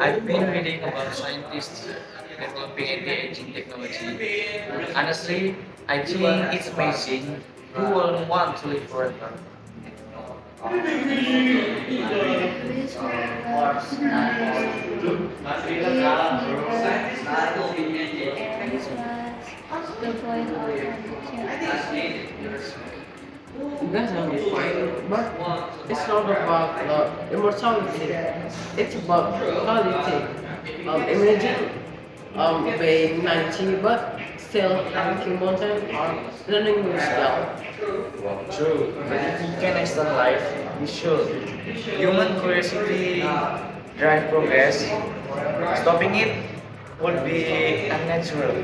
I've been reading about scientists developing anti-aging technology. Honestly, I think it's amazing. Who will want to live forever? This was nice. This was the point of anti-aging. That's not fine, but it's not about immortality. It's about quality. Imagine being 90 but still hiking mountain or learning new skill. True, but if we can extend life, we should. Human curiosity drive progress. Stopping it would be unnatural.